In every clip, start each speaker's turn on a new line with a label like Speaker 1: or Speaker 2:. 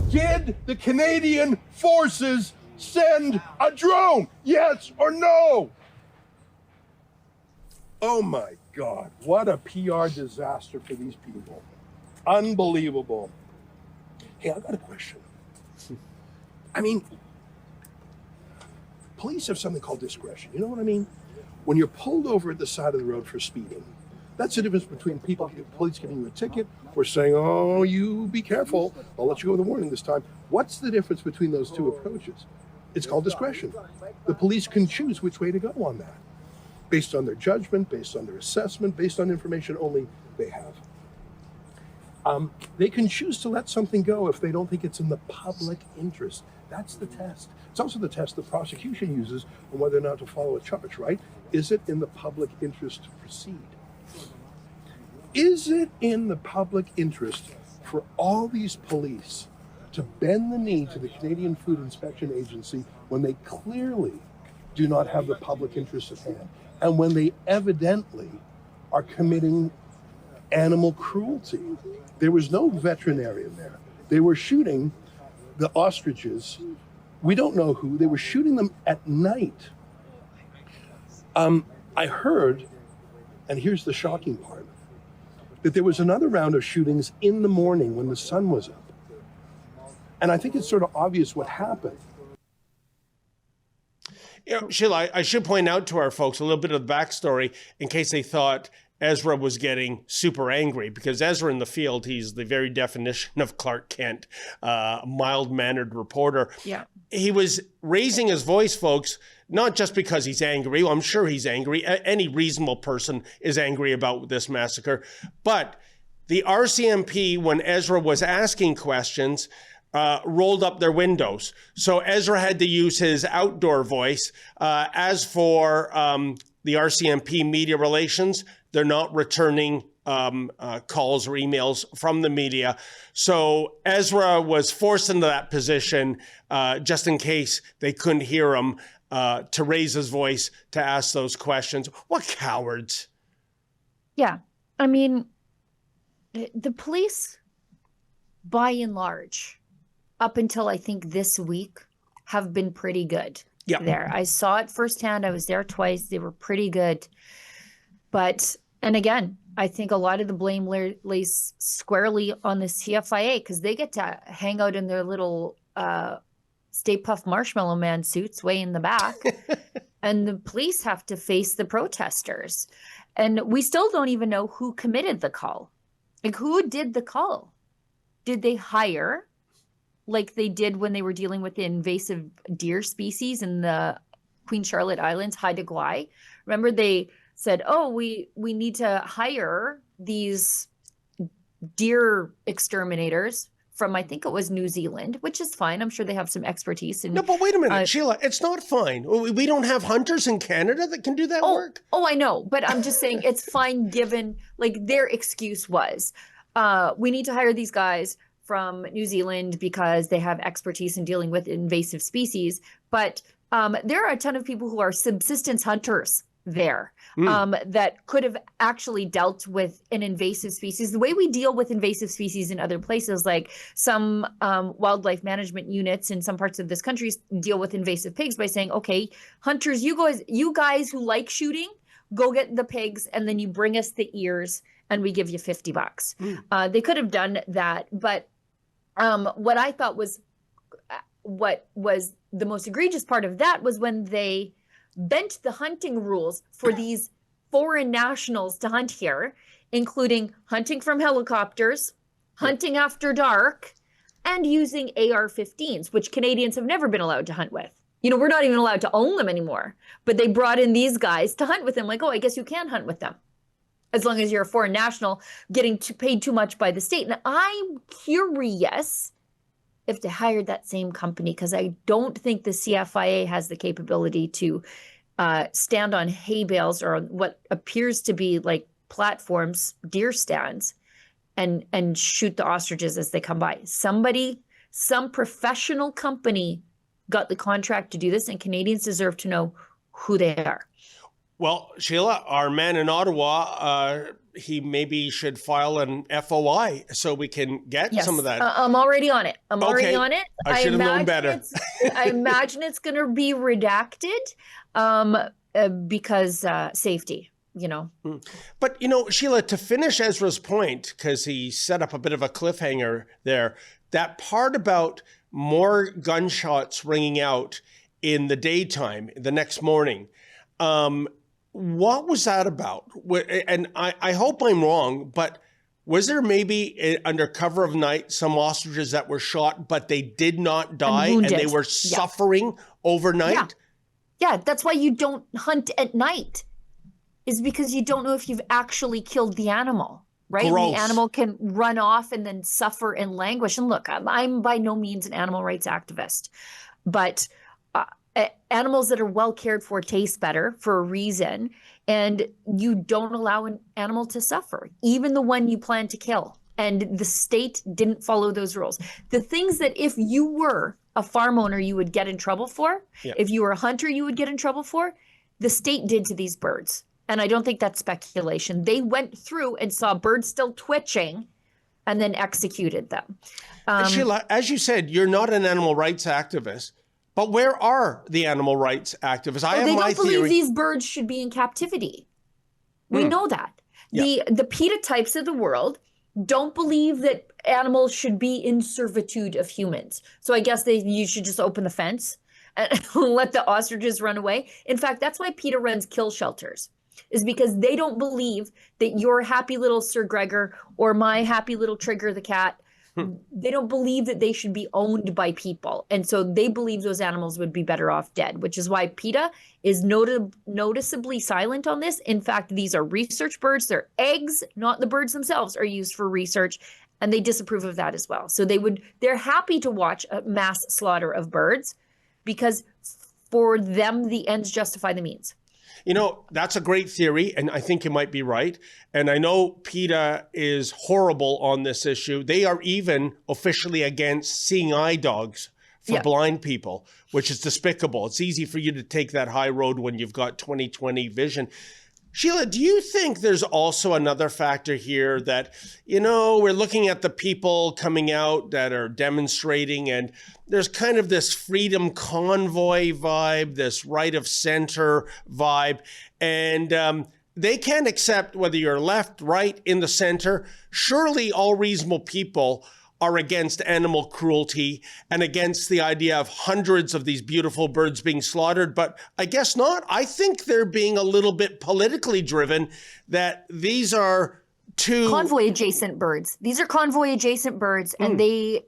Speaker 1: Did the Canadian Forces send a drone? Yes or no? Oh my God, what a PR disaster for these people. Unbelievable. Hey, I got a question. I mean, police have something called discretion. You know what I mean? When you're pulled over at the side of the road for speeding, that's the difference between police giving you a ticket or saying, oh, you be careful, I'll let you go with a warning this time. What's the difference between those two approaches? It's called discretion. The police can choose which way to go on that, based on their judgment, based on their assessment, based on information only they have. They can choose to let something go if they don't think it's in the public interest. That's the test. It's also the test the prosecution uses on whether or not to follow a charge, right? Is it in the public interest to proceed? Is it in the public interest for all these police to bend the knee to the Canadian Food Inspection Agency when they clearly do not have the public interest at hand, and when they evidently are committing animal cruelty? There was no veterinarian there. They were shooting the ostriches. We don't know who. They were shooting them at night. I heard, and here's the shocking part, that there was another round of shootings in the morning when the sun was up. And I think it's sort of obvious what happened.
Speaker 2: You know, Sheila, I should point out to our folks a little bit of the backstory in case they thought Ezra was getting super angry, because Ezra in the field, he's the very definition of Clark Kent, a mild-mannered reporter.
Speaker 3: Yeah.
Speaker 2: He was raising his voice, folks, not just because he's angry. Well, I'm sure he's angry. Any reasonable person is angry about this massacre. But the RCMP, when Ezra was asking questions, rolled up their windows. So Ezra had to use his outdoor voice. As for the RCMP media relations, they're not returning calls or emails from the media. So Ezra was forced into that position just in case they couldn't hear him, to raise his voice, to ask those questions. What cowards.
Speaker 3: Yeah. I mean, the police, by and large, up until I think this week, have been pretty good there. I saw it firsthand. I was there twice. They were pretty good. But, and again, I think a lot of the blame lays squarely on the CFIA, because they get to hang out in their little Stay Puft Marshmallow Man suits way in the back. And the police have to face the protesters. And we still don't even know who committed the call. Like, who did the call? Did they hire, like they did when they were dealing with the invasive deer species in the Queen Charlotte Islands, Haida Gwaii? Remember, they said, oh, we need to hire these deer exterminators from, I think it was New Zealand, which is fine. I'm sure they have some expertise.
Speaker 2: No, but wait a minute, Sheila, it's not fine. We don't have hunters in Canada that can do that work.
Speaker 3: Oh, I know. But I'm just saying it's fine given, like, their excuse was, we need to hire these guys from New Zealand because they have expertise in dealing with invasive species. But there are a ton of people who are subsistence hunters there that could have actually dealt with an invasive species. The way we deal with invasive species in other places, like some wildlife management units in some parts of this country deal with invasive pigs by saying, okay, hunters, you guys who like shooting, go get the pigs and then you bring us the ears and we give you $50. They could have done that. But what I thought was what was the most egregious part of that was when they bent the hunting rules for these foreign nationals to hunt here, including hunting from helicopters, hunting after dark, and using AR-15s, which Canadians have never been allowed to hunt with. You know, we're not even allowed to own them anymore. But they brought in these guys to hunt with them. Like, oh, I guess you can hunt with them, as long as you're a foreign national getting paid too much by the state. And I'm curious if they hired that same company, because I don't think the CFIA has the capability to stand on hay bales or on what appears to be like platforms, deer stands, and shoot the ostriches as they come by. Some professional company got the contract to do this, and Canadians deserve to know who they are.
Speaker 2: Well, Sheila, our man in Ottawa, he maybe should file an FOI so we can get some of that.
Speaker 3: I'm already on it. Already on it.
Speaker 2: I should have known better.
Speaker 3: I imagine it's going to be redacted because safety, you know.
Speaker 2: But, you know, Sheila, to finish Ezra's point, because he set up a bit of a cliffhanger there, that part about more gunshots ringing out in the daytime, the next morning, what was that about? And I hope I'm wrong, but was there maybe under cover of night some ostriches that were shot, but they did not die and they were suffering overnight?
Speaker 3: Yeah, that's why you don't hunt at night, is because you don't know if you've actually killed the animal, right?
Speaker 2: Gross.
Speaker 3: The animal can run off and then suffer and languish. And look, I'm by no means an animal rights activist, but animals that are well cared for taste better for a reason, and you don't allow an animal to suffer, even the one you plan to kill. And the state didn't follow those rules. The things that if you were a farm owner, you would get in trouble for, if you were a hunter, you would get in trouble for, the state did to these birds. And I don't think that's speculation. They went through and saw birds still twitching and then executed them.
Speaker 2: Sheila, as you said, you're not an animal rights activist. But where are the animal rights activists?
Speaker 3: They don't believe these birds should be in captivity. We know that. The PETA types of the world don't believe that animals should be in servitude of humans. So I guess you should just open the fence and let the ostriches run away. In fact, that's why PETA runs kill shelters, is because they don't believe that your happy little Sir Gregor or my happy little Trigger the cat, they don't believe that they should be owned by people. And so they believe those animals would be better off dead, which is why PETA is noticeably silent on this. In fact, these are research birds. Their eggs, not the birds themselves, are used for research, and they disapprove of that as well. So they're happy to watch a mass slaughter of birds because for them, the ends justify the means.
Speaker 2: You know, that's a great theory, and I think you might be right. And I know PETA is horrible on this issue. They are even officially against seeing eye dogs for blind people, which is despicable. It's easy for you to take that high road when you've got 20/20 vision. Sheila, do you think there's also another factor here that, you know, we're looking at the people coming out that are demonstrating, and there's kind of this freedom convoy vibe, this right of center vibe, and they can't accept whether you're left, right, in the center. Surely all reasonable people are against animal cruelty and against the idea of hundreds of these beautiful birds being slaughtered, but I guess not. I think they're being a little bit politically driven, that these are
Speaker 3: convoy adjacent birds. These are convoy adjacent birds, and they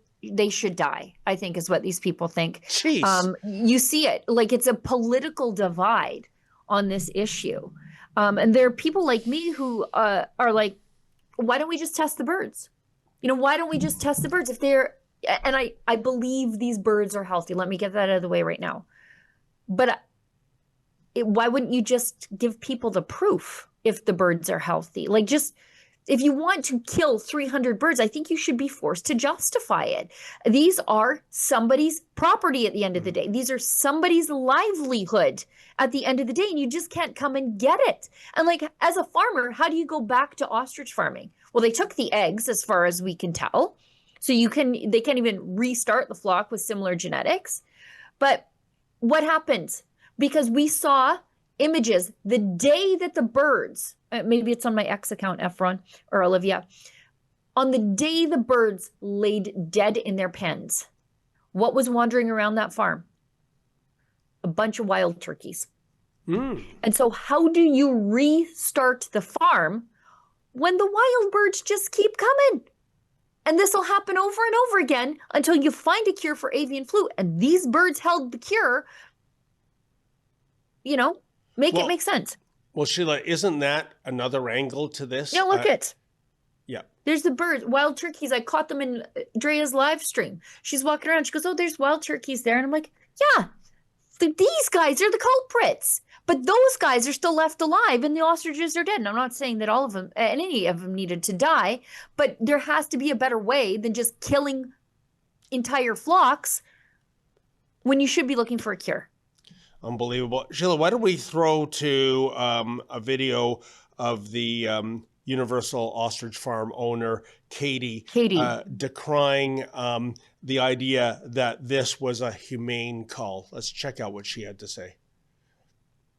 Speaker 3: should die, I think, is what these people think.
Speaker 2: Jeez.
Speaker 3: You see it, like it's a political divide on this issue. And there are people like me who are like, why don't we just test the birds? You know, why don't we just test the birds if they're, and I believe these birds are healthy. Let me get that out of the way right now. But why wouldn't you just give people the proof if the birds are healthy? Like, just, if you want to kill 300 birds, I think you should be forced to justify it. These are somebody's property at the end of the day. These are somebody's livelihood at the end of the day, and you just can't come and get it. And like, as a farmer, how do you go back to ostrich farming? Well, they took the eggs, as far as we can tell. So they can't even restart the flock with similar genetics. But what happens? Because we saw images the day that the birds, maybe it's on my X account, Efron or Olivia, on the day the birds laid dead in their pens, what was wandering around that farm? A bunch of wild turkeys. And so how do you restart the farm when the wild birds just keep coming? And this will happen over and over again until you find a cure for avian flu. And these birds held the cure. You know, make it make sense.
Speaker 2: Well, Sheila, isn't that another angle to this?
Speaker 3: Yeah, look it.
Speaker 2: Yeah.
Speaker 3: There's the birds, wild turkeys. I caught them in Drea's live stream. She's walking around. She goes, oh, there's wild turkeys there. And I'm like, yeah, these guys are the culprits. But those guys are still left alive and the ostriches are dead. And I'm not saying that all of them, any of them needed to die, but there has to be a better way than just killing entire flocks when you should be looking for a cure.
Speaker 2: Unbelievable. Sheila, why don't we throw to a video of the Universal Ostrich Farm owner, Katie, decrying the idea that this was a humane cull. Let's check out what she had to say.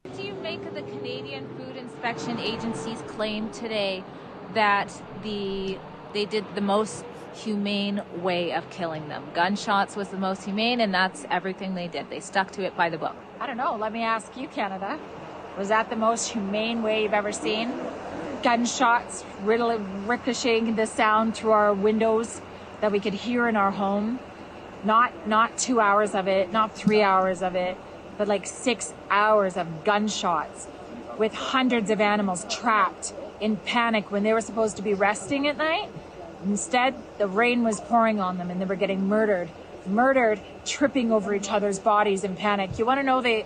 Speaker 4: What do you make of the Canadian Food Inspection Agency's claim today that they did the most humane way of killing them? Gunshots was the most humane, and that's everything they did. They stuck to it by the book.
Speaker 5: I don't know. Let me ask you, Canada. Was that the most humane way you've ever seen? Gunshots ricocheting the sound through our windows that we could hear in our home. Not 2 hours of it, not 3 hours of it, but like 6 hours of gunshots with hundreds of animals trapped in panic when they were supposed to be resting at night. Instead, the rain was pouring on them and they were getting murdered, tripping over each other's bodies in panic. You want to know the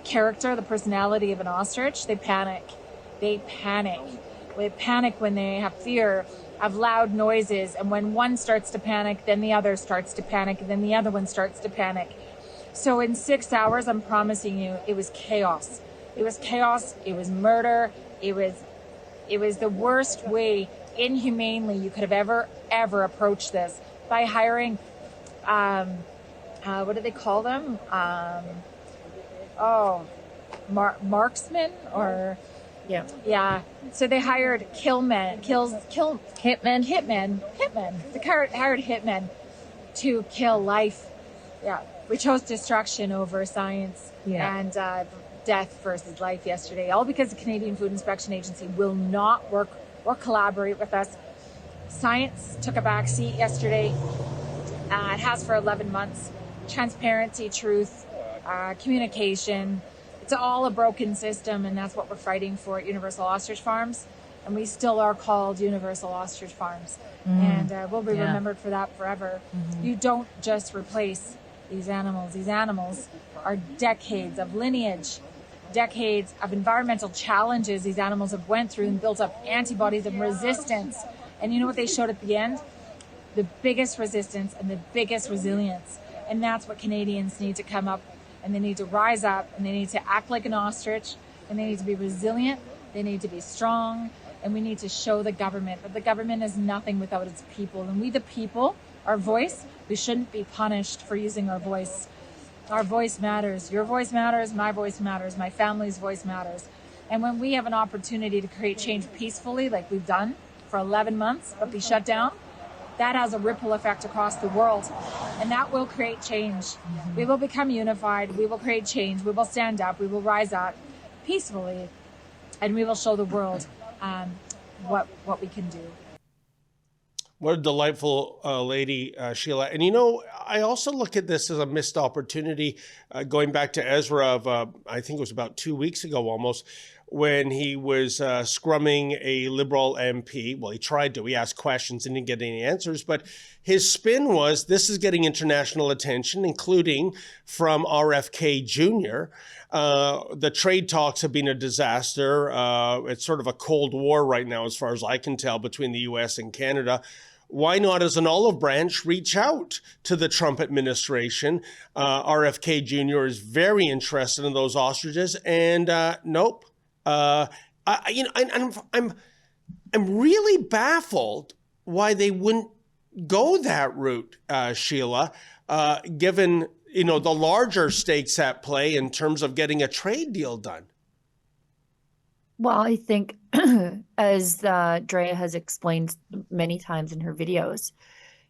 Speaker 5: character, the personality of an ostrich? They panic. They panic when they have fear of loud noises. And when one starts to panic, then the other starts to panic, and then the other one starts to panic. So in 6 hours, I'm promising you, it was chaos. It was chaos. It was murder. It was the worst way, inhumanely, you could have ever approached this by hiring, what do they call them? Marksmen or yeah. So they hired hitmen. They hired hitmen to kill life. Yeah, we chose destruction over science and death versus life yesterday, all because the Canadian Food Inspection Agency will not work or collaborate with us. Science took a back seat yesterday. It has for 11 months. Transparency, truth, communication. It's all a broken system, and that's what we're fighting for at Universal Ostrich Farms. And we still are called Universal Ostrich Farms. And we'll be remembered for that forever. You don't just replace these animals. These animals are decades of lineage, decades of environmental challenges these animals have went through and built up antibodies and resistance. And you know what they showed at the end? The biggest resistance and the biggest resilience. And that's what Canadians need to come up, and they need to rise up, and they need to act like an ostrich, and they need to be resilient, they need to be strong, and we need to show the government that the government is nothing without its people. And we, the people, our voice, we shouldn't be punished for using our voice. Our voice matters. Your voice matters. My voice matters. My family's voice matters. And when we have an opportunity to create change peacefully, like we've done for 11 months, but be shut down, that has a ripple effect across the world. And that will create change. We will become unified. We will create change. We will stand up. We will rise up peacefully. And we will show the world what we can do.
Speaker 2: What a delightful lady, Sheila. And, you know, I also look at this as a missed opportunity, going back to Ezra of, I think it was about 2 weeks ago almost, when he was scrumming a Liberal MP. Well, he tried to. He asked questions and didn't get any answers. But his spin was, this is getting international attention, including from RFK Jr. The trade talks have been a disaster. It's sort of a Cold War right now, as far as I can tell, between the U.S. and Canada. Why not, as an olive branch, reach out to the Trump administration? RFK Jr. is very interested in those ostriches, and nope. I'm really baffled why they wouldn't go that route, Sheila, given the larger stakes at play in terms of getting a trade deal done.
Speaker 3: Well, I think, as Drea has explained many times in her videos,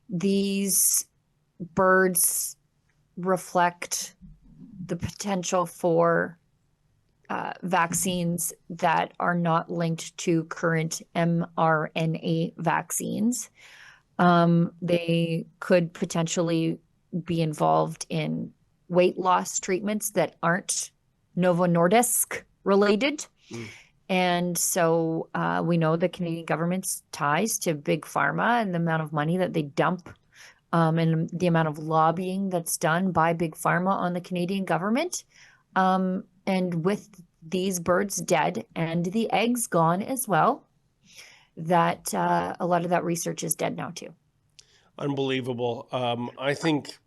Speaker 3: these birds reflect the potential for vaccines that are not linked to current mRNA vaccines. They could potentially be involved in weight loss treatments that aren't Novo Nordisk related. And so we know the Canadian government's ties to Big Pharma and the amount of money that they dump and the amount of lobbying that's done by Big Pharma on the Canadian government. And with these birds dead and the eggs gone as well, that a lot of that research is dead now too.
Speaker 2: Unbelievable. I think,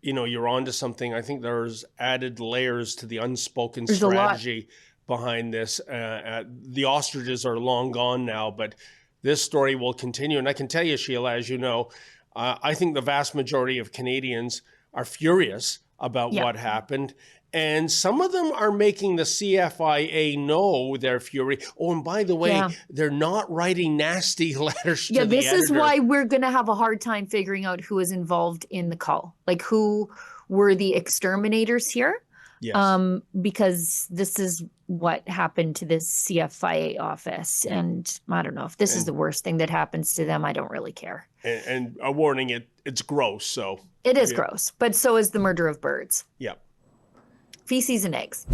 Speaker 2: you're onto something. I think there's added layers to the unspoken strategy behind this. The ostriches are long gone now, but this story will continue. And I can tell you, Sheila, as you know, I think the vast majority of Canadians are furious about what happened. And some of them are making the CFIA know their fury. Oh, and by the way, they're not writing nasty letters to the editor.
Speaker 3: Yeah, this is why we're going to have a hard time figuring out who is involved in the cull. Like, who were the exterminators here?
Speaker 2: Yes.
Speaker 3: Because this is what happened to this CFIA office. And I don't know if this is the worst thing that happens to them. I don't really care.
Speaker 2: And a warning, it's gross. So
Speaker 3: it is gross, but so is the murder of birds.
Speaker 2: Yeah.
Speaker 3: Feces and eggs.